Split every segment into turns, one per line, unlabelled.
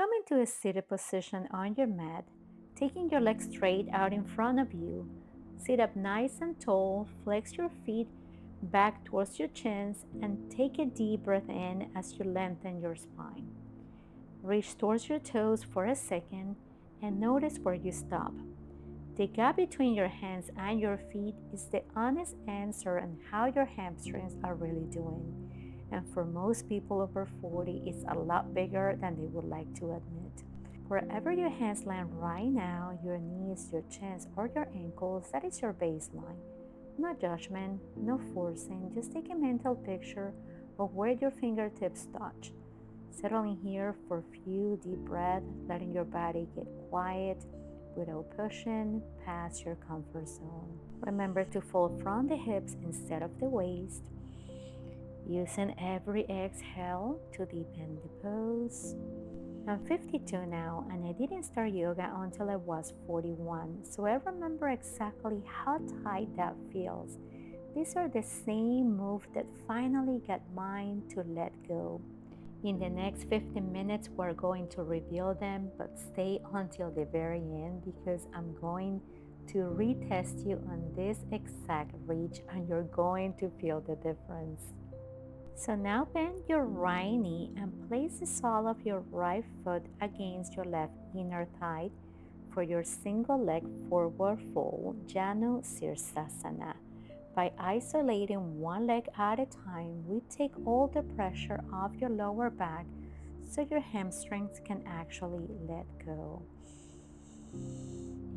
Come into a seated position on your mat, taking your legs straight out in front of you. Sit up nice and tall, flex your feet back towards your chins, and take a deep breath in as you lengthen your spine. Reach towards your toes for a second and notice where you stop. The gap between your hands and your feet is the honest answer on how your hamstrings are really doing. And for most people over 40, it's a lot bigger than they would like to admit. Wherever your hands land right now, your knees, your chins, or your ankles, that is your baseline. No judgment, no forcing, just take a mental picture of where your fingertips touch. Settling here for a few deep breaths, letting your body get quiet without pushing past your comfort zone. Remember to fold from the hips instead of the waist, using every exhale to deepen the pose. I'm 52 now and I didn't start yoga until I was 41, so I remember exactly how tight that feels. These are the same moves that finally got mine to let go. In the next 15 minutes, we're going to reveal them, but stay until the very end because I'm going to retest you on this exact reach and you're going to feel the difference. So now bend your right knee and place the sole of your right foot against your left inner thigh for your single leg forward fold, Janu Sirsasana. By isolating one leg at a time, we take all the pressure off your lower back so your hamstrings can actually let go.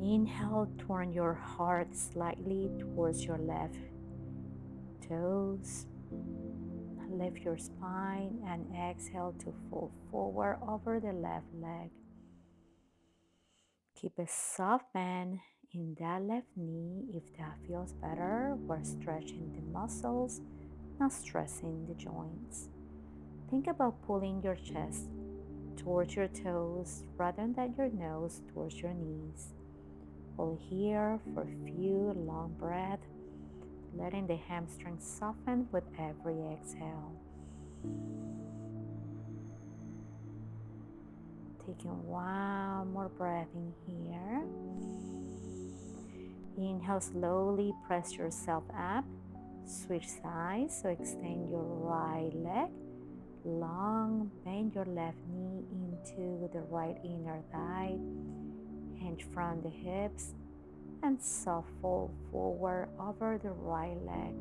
Inhale, turn your heart slightly towards your left toes. Lift your spine and exhale to fold forward over the left leg. Keep a soft bend in that left knee. If that feels better, we're stretching the muscles, not stressing the joints. Think about pulling your chest towards your toes rather than your nose towards your knees. Hold here for a few long breaths, letting the hamstrings soften with every exhale. Taking one more breath in here. Inhale, slowly press yourself up. Switch sides, so extend your right leg. Long, bend your left knee into the right inner thigh. Hinge from the hips and soft fold forward over the right leg.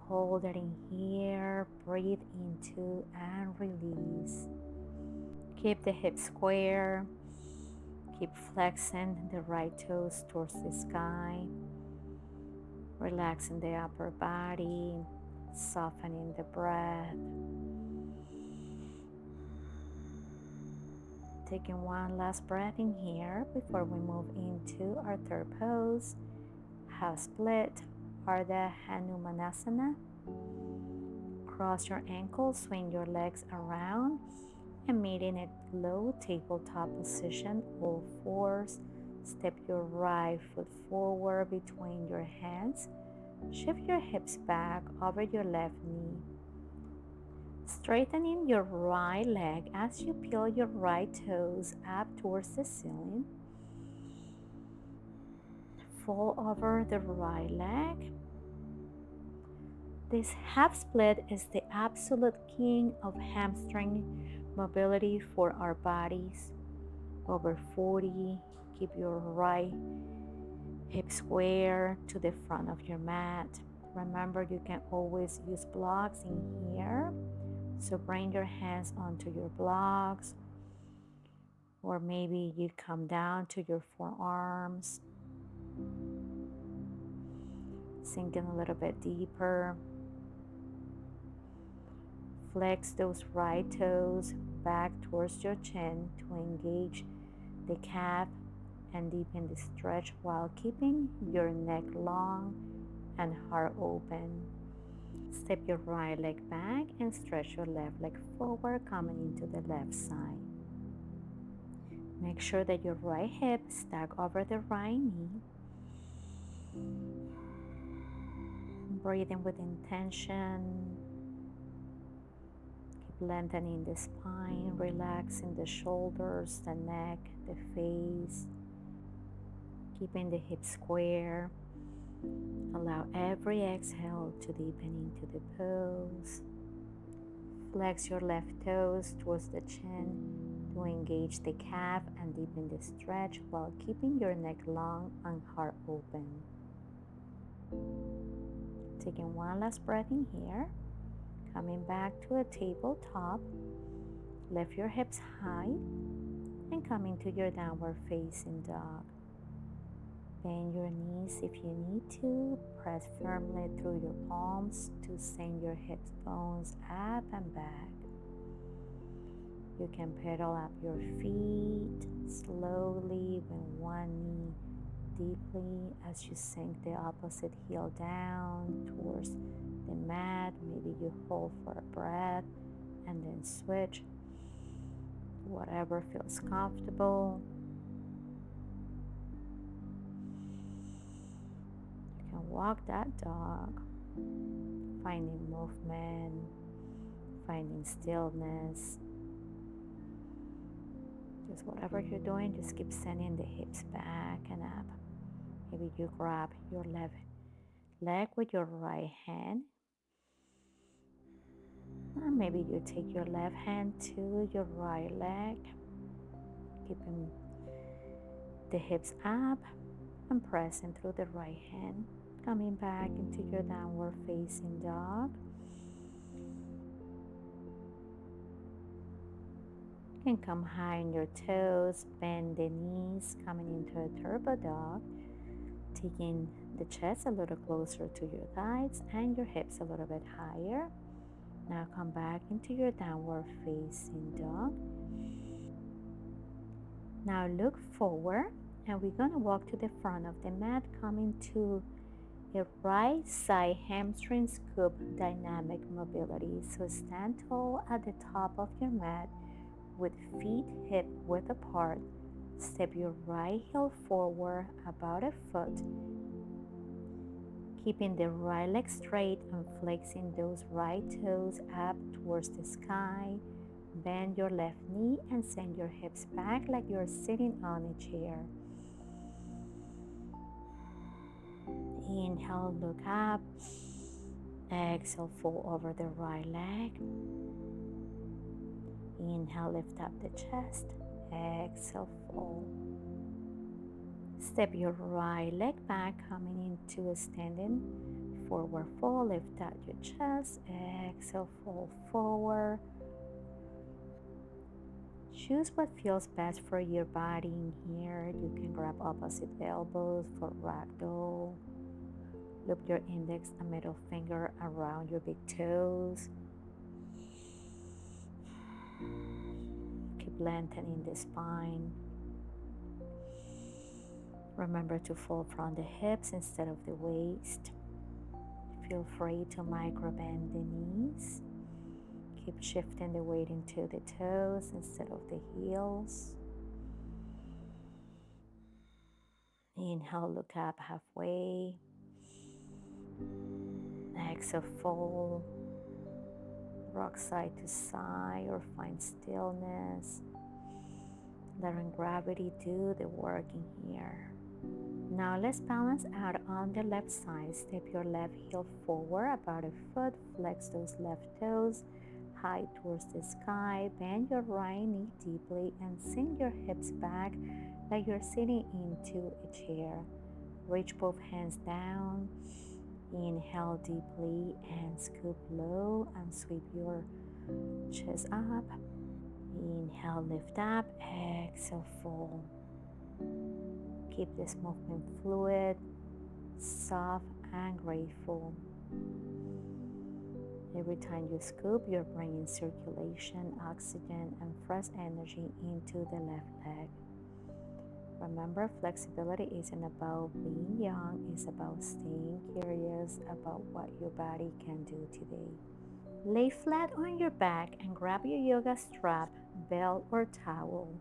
Hold it in here. Breathe into and release. Keep the hips square. Keep flexing the right toes towards the sky. Relaxing the upper body. Softening the breath. Taking one last breath in here before we move into our third pose. Half split, Ardha Hanumanasana. Cross your ankles, swing your legs around, and meet in a low tabletop position, all fours. Step your right foot forward between your hands. Shift your hips back over your left knee. Straightening your right leg as you peel your right toes up towards the ceiling. Fold over the right leg. This half split is the absolute king of hamstring mobility for our bodies. Over 40, keep your right hip square to the front of your mat. Remember, you can always use blocks in here. So bring your hands onto your blocks, or maybe you come down to your forearms, sinking a little bit deeper. Flex those right toes back towards your chin to engage the calf and deepen the stretch while keeping your neck long and heart open. Step your right leg back and stretch your left leg forward, coming into the left side. Make sure that your right hip is stacked over the right knee. Breathing with intention. Lengthening the spine, relaxing the shoulders, the neck, the face, keeping the hips square. Allow every exhale to deepen into the pose. Flex your left toes towards the chin to engage the calf and deepen the stretch while keeping your neck long and heart open. Taking one last breath in here. Coming back to a tabletop. Lift your hips high and come into your downward facing dog. Bend your knees if you need to. Press firmly through your palms to send your hip bones up and back. You can pedal up your feet slowly with one knee deeply as you sink the opposite heel down towards the mat. Maybe you hold for a breath and then switch. Whatever feels comfortable. You can walk that dog, finding movement, finding stillness. Just whatever you're doing, just keep sending the hips back and up. Maybe you grab your left leg with your right hand. Or maybe you take your left hand to your right leg, keeping the hips up and pressing through the right hand. Coming back into your downward facing dog. You can come high on your toes, bend the knees, coming into a turbo dog, taking the chest a little closer to your thighs and your hips a little bit higher. Now come back into your downward facing dog. Now look forward and we're going to walk to the front of the mat, coming to a right side hamstring scoop dynamic mobility. So stand tall at the top of your mat with feet hip width apart. Step your right heel forward about a foot, keeping the right leg straight and flexing those right toes up towards the sky. Bend your left knee and send your hips back like you're sitting on a chair. Inhale, look up. Exhale, fold over the right leg. Inhale, lift up the chest. Exhale, fold. Step your right leg back, coming into a standing forward fold. Lift out your chest. Exhale, fold forward. Choose what feels best for your body in here. You can grab opposite elbows for ragdoll. Loop your index and middle finger around your big toes. Keep lengthening the spine. Remember to fold from the hips instead of the waist. Feel free to micro bend the knees. Keep shifting the weight into the toes instead of the heels. Inhale, look up halfway. Exhale, fold. Rock side to side or find stillness. Letting gravity do the work in here. Now let's balance out on the left side. Step your left heel forward about a foot. Flex those left toes high towards the sky. Bend your right knee deeply and sink your hips back like you're sitting into a chair. Reach both hands down. Inhale deeply and scoop low and sweep your chest up. Inhale, lift up. Exhale, fold. Keep this movement fluid, soft, and grateful. Every time you scoop, you're bringing circulation, oxygen, and fresh energy into the left leg. Remember, flexibility isn't about being young, it's about staying curious about what your body can do today. Lay flat on your back and grab your yoga strap, belt, or towel.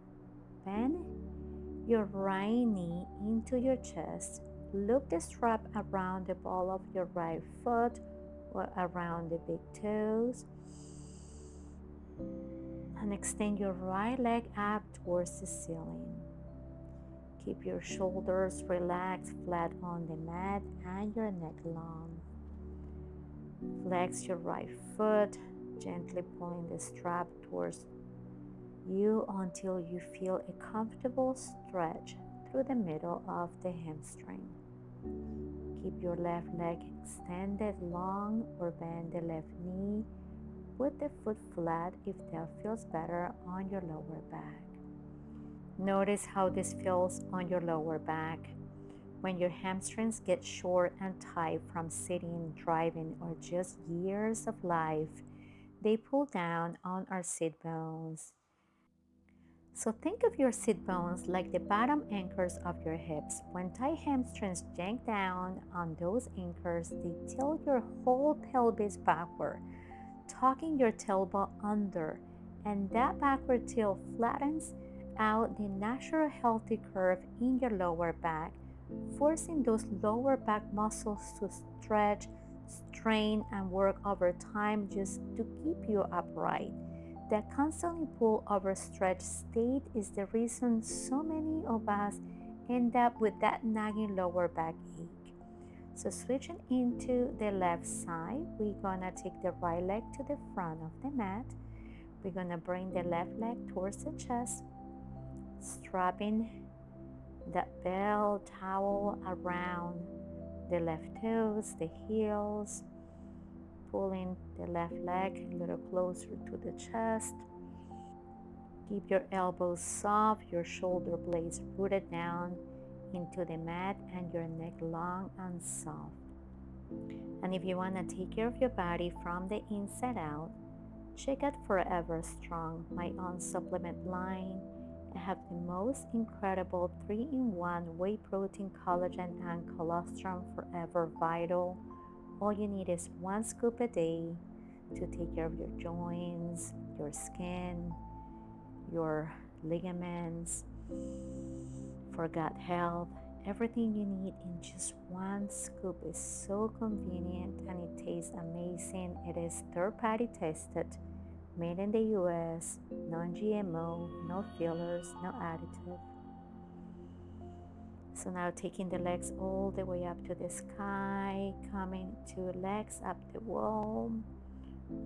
Bend your right knee into your chest. Loop the strap around the ball of your right foot or around the big toes. And extend your right leg up towards the ceiling. Keep your shoulders relaxed, flat on the mat, and your neck long. Flex your right foot, gently pulling the strap towards you until you feel a comfortable stretch through the middle of the hamstring. Keep your left leg extended long or bend the left knee. Put the foot flat if that feels better on your lower back. Notice how this feels on your lower back. When your hamstrings get short and tight from sitting, driving, or just years of life, they pull down on our sit bones. So think of your sit bones like the bottom anchors of your hips. When tight hamstrings yank down on those anchors, they tilt your whole pelvis backward, tucking your tailbone under, and that backward tilt flattens out the natural healthy curve in your lower back, forcing those lower back muscles to stretch, strain, and work over time just to keep you upright. That constantly pull over stretch state is the reason so many of us end up with that nagging lower back ache. So switching into the left side, we're gonna take the right leg to the front of the mat. We're gonna bring the left leg towards the chest, strapping that bell towel around the left toes, the heels, pulling the left leg a little closer to the chest. Keep your elbows soft, your shoulder blades rooted down into the mat, and your neck long and soft. And if you want to take care of your body from the inside out, check out Forever Strong, my own supplement line. I have the most incredible 3-in-1 whey protein, collagen, and colostrum Forever Vital. All you need is 1 scoop a day to take care of your joints, your skin, your ligaments, for gut health. Everything you need in just 1 scoop is so convenient and it tastes amazing. It is third party tested, made in the US, non GMO, no fillers, no additive. So now taking the legs all the way up to the sky, coming to legs up the wall.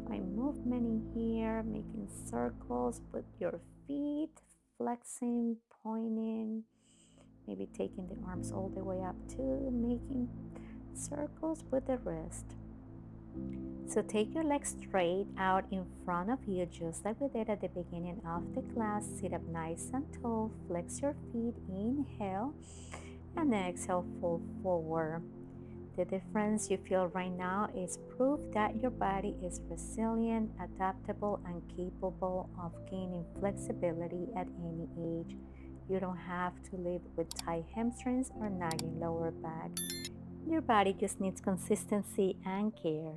Find movement in here, making circles, put your feet flexing, pointing, maybe taking the arms all the way up to making circles with the wrist. So take your legs straight out in front of you, just like we did at the beginning of the class. Sit up nice and tall, flex your feet, inhale, and exhale, fold forward. The difference you feel right now is proof that your body is resilient, adaptable, and capable of gaining flexibility at any age. You don't have to live with tight hamstrings or nagging lower back. Your body just needs consistency and care.